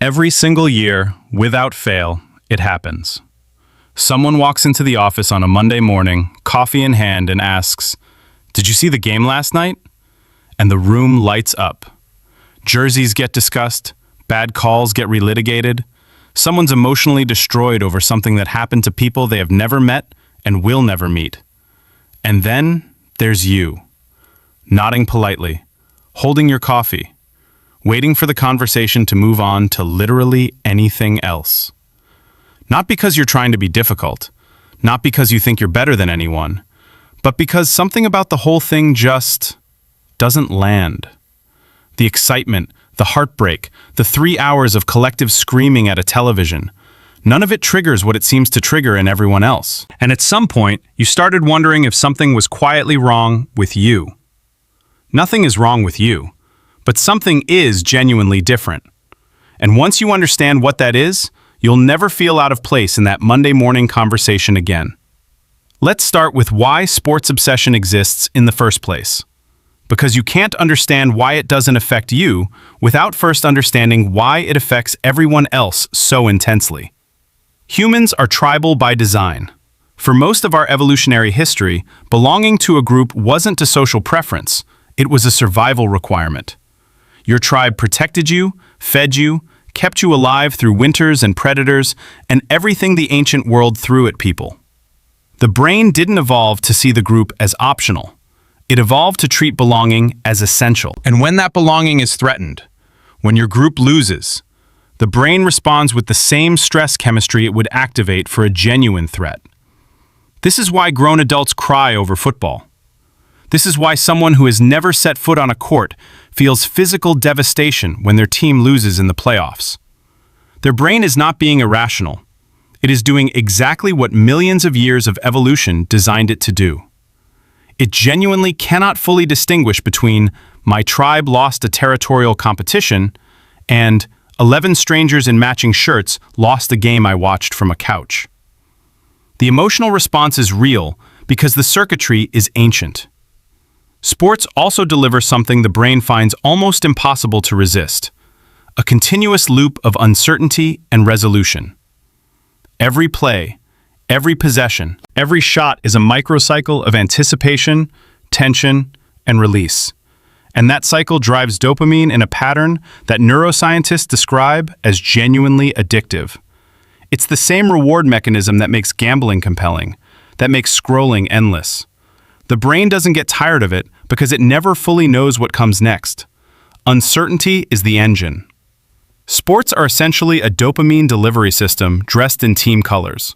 Every single year, without fail, it happens. Someone walks into the office on a Monday morning, coffee in hand, and asks, "Did you see the game last night?" And the room lights up. Jerseys get discussed, bad calls get relitigated. Someone's emotionally destroyed over something that happened to people they have never met and will never meet. And then there's you, nodding politely, holding your coffee, waiting for the conversation to move on to literally anything else. Not because you're trying to be difficult, not because you think you're better than anyone, but because something about the whole thing just doesn't land. The excitement, the heartbreak, the 3 hours of collective screaming at a television, none of it triggers what it seems to trigger in everyone else. And at some point, you started wondering if something was quietly wrong with you. Nothing is wrong with you, but something is genuinely different. And once you understand what that is, you'll never feel out of place in that Monday morning conversation again. Let's start with why sports obsession exists in the first place. Because you can't understand why it doesn't affect you without first understanding why it affects everyone else so intensely. Humans are tribal by design. For most of our evolutionary history, belonging to a group wasn't a social preference, it was a survival requirement. Your tribe protected you, fed you, kept you alive through winters and predators, and everything the ancient world threw at people. The brain didn't evolve to see the group as optional. It evolved to treat belonging as essential. And when that belonging is threatened, when your group loses, the brain responds with the same stress chemistry it would activate for a genuine threat. This is why grown adults cry over football. This is why someone who has never set foot on a court feels physical devastation when their team loses in the playoffs. Their brain is not being irrational. It is doing exactly what millions of years of evolution designed it to do. It genuinely cannot fully distinguish between "my tribe lost a territorial competition" and "11 strangers in matching shirts lost a game I watched from a couch." The emotional response is real because the circuitry is ancient. Sports also deliver something the brain finds almost impossible to resist: a continuous loop of uncertainty and resolution. Every play, every possession, every shot is a microcycle of anticipation, tension, and release. And that cycle drives dopamine in a pattern that neuroscientists describe as genuinely addictive. It's the same reward mechanism that makes gambling compelling, that makes scrolling endless. The brain doesn't get tired of it because it never fully knows what comes next. Uncertainty is the engine. Sports are essentially a dopamine delivery system dressed in team colors.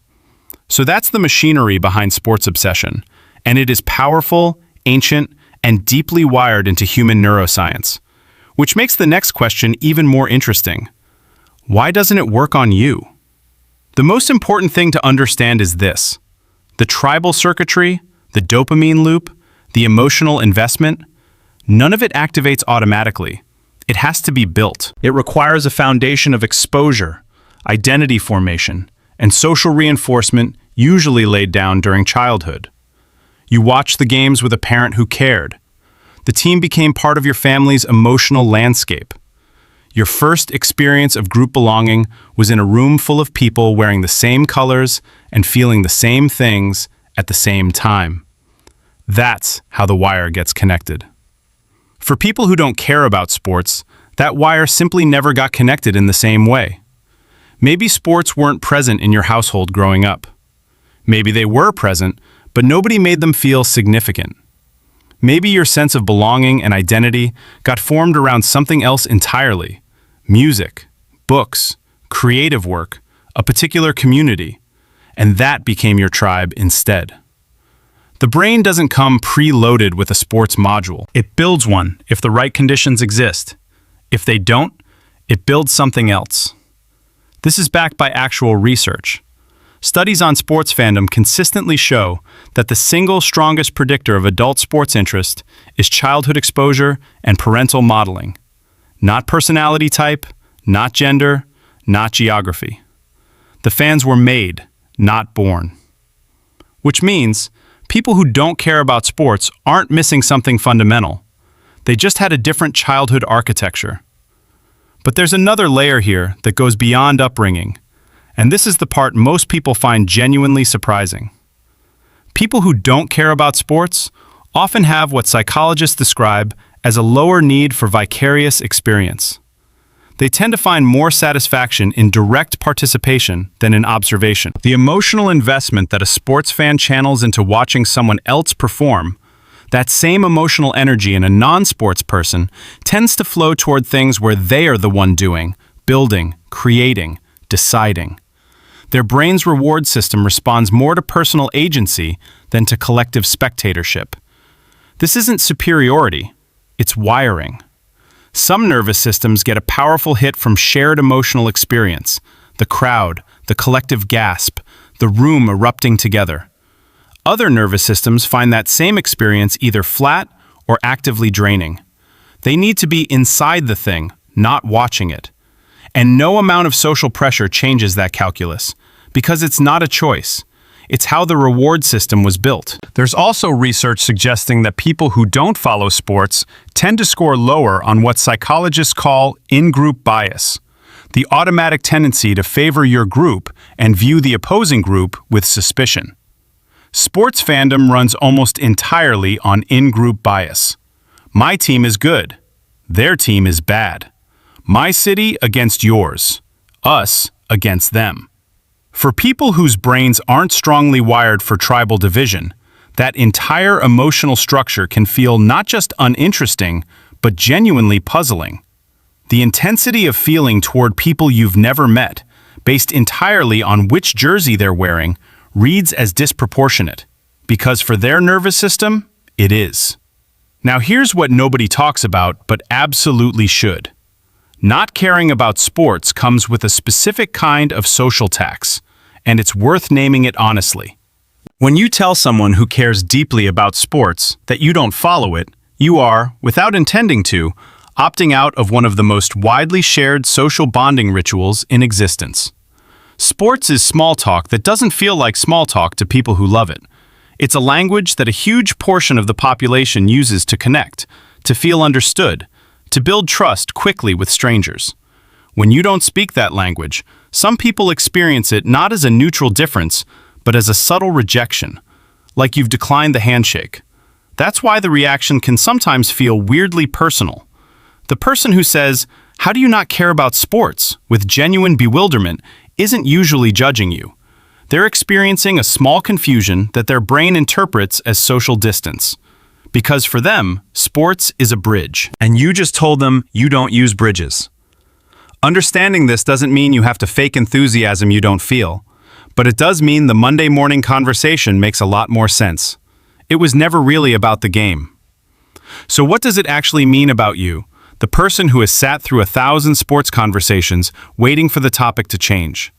So that's the machinery behind sports obsession, and it is powerful, ancient, and deeply wired into human neuroscience. Which makes the next question even more interesting. Why doesn't it work on you? The most important thing to understand is this: the tribal circuitry, the dopamine loop, the emotional investment, none of it activates automatically. It has to be built. It requires a foundation of exposure, identity formation, and social reinforcement usually laid down during childhood. You watched the games with a parent who cared. The team became part of your family's emotional landscape. Your first experience of group belonging was in a room full of people wearing the same colors and feeling the same things at the same time. That's how the wire gets connected. For people who don't care about sports, that wire simply never got connected in the same way. Maybe sports weren't present in your household growing up. Maybe they were present, but nobody made them feel significant. Maybe your sense of belonging and identity got formed around something else entirely: music, books, creative work, a particular community, and that became your tribe instead. The brain doesn't come preloaded with a sports module. It builds one if the right conditions exist. If they don't, it builds something else. This is backed by actual research. Studies on sports fandom consistently show that the single strongest predictor of adult sports interest is childhood exposure and parental modeling. Not personality type, not gender, not geography. The fans were made, not born. Which means people who don't care about sports aren't missing something fundamental. They just had a different childhood architecture. But there's another layer here that goes beyond upbringing, and this is the part most people find genuinely surprising. People who don't care about sports often have what psychologists describe as a lower need for vicarious experience. They tend to find more satisfaction in direct participation than in observation. The emotional investment that a sports fan channels into watching someone else perform, that same emotional energy in a non-sports person tends to flow toward things where they are the one doing, building, creating, deciding. Their brain's reward system responds more to personal agency than to collective spectatorship. This isn't superiority, it's wiring. Some nervous systems get a powerful hit from shared emotional experience, the crowd, the collective gasp, the room erupting together. Other nervous systems find that same experience either flat or actively draining. They need to be inside the thing, not watching it. And no amount of social pressure changes that calculus, because it's not a choice. It's how the reward system was built. There's also research suggesting that people who don't follow sports tend to score lower on what psychologists call in-group bias, the automatic tendency to favor your group and view the opposing group with suspicion. Sports fandom runs almost entirely on in-group bias. My team is good. Their team is bad. My city against yours. Us against them. For people whose brains aren't strongly wired for tribal division, that entire emotional structure can feel not just uninteresting, but genuinely puzzling. The intensity of feeling toward people you've never met, based entirely on which jersey they're wearing, reads as disproportionate, because for their nervous system, it is. Now here's what nobody talks about, but absolutely should. Not caring about sports comes with a specific kind of social tax, and it's worth naming it honestly. When you tell someone who cares deeply about sports that you don't follow it, you are, without intending to, opting out of one of the most widely shared social bonding rituals in existence. Sports is small talk that doesn't feel like small talk to people who love it. It's a language that a huge portion of the population uses to connect, to feel understood, to build trust quickly with strangers. When you don't speak that language, some people experience it not as a neutral difference, but as a subtle rejection, like you've declined the handshake. That's why the reaction can sometimes feel weirdly personal. The person who says, "How do you not care about sports?" with genuine bewilderment isn't usually judging you. They're experiencing a small confusion that their brain interprets as social distance. Because for them, sports is a bridge. And you just told them you don't use bridges. Understanding this doesn't mean you have to fake enthusiasm you don't feel, but it does mean the Monday morning conversation makes a lot more sense. It was never really about the game. So what does it actually mean about you, the person who has sat through 1,000 sports conversations waiting for the topic to change?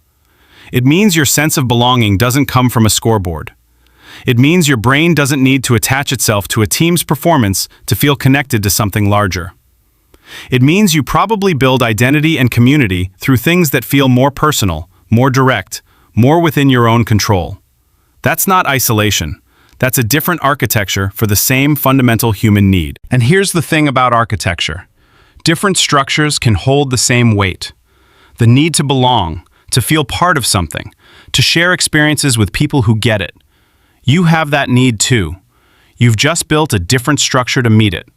It means your sense of belonging doesn't come from a scoreboard. It means your brain doesn't need to attach itself to a team's performance to feel connected to something larger. It means you probably build identity and community through things that feel more personal, more direct, more within your own control. That's not isolation. That's a different architecture for the same fundamental human need. And here's the thing about architecture. Different structures can hold the same weight. The need to belong, to feel part of something, to share experiences with people who get it. You have that need too. You've just built a different structure to meet it.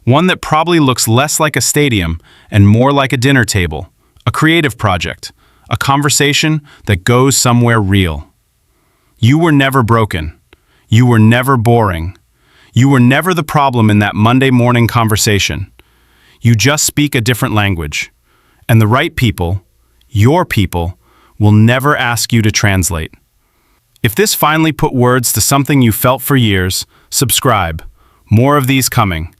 One that probably looks less like a stadium and more like a dinner table, a creative project, a conversation that goes somewhere real. You were never broken. You were never boring. You were never the problem in that Monday morning conversation. You just speak a different language. And the right people, your people, will never ask you to translate. If this finally put words to something you felt for years, subscribe. More of these coming.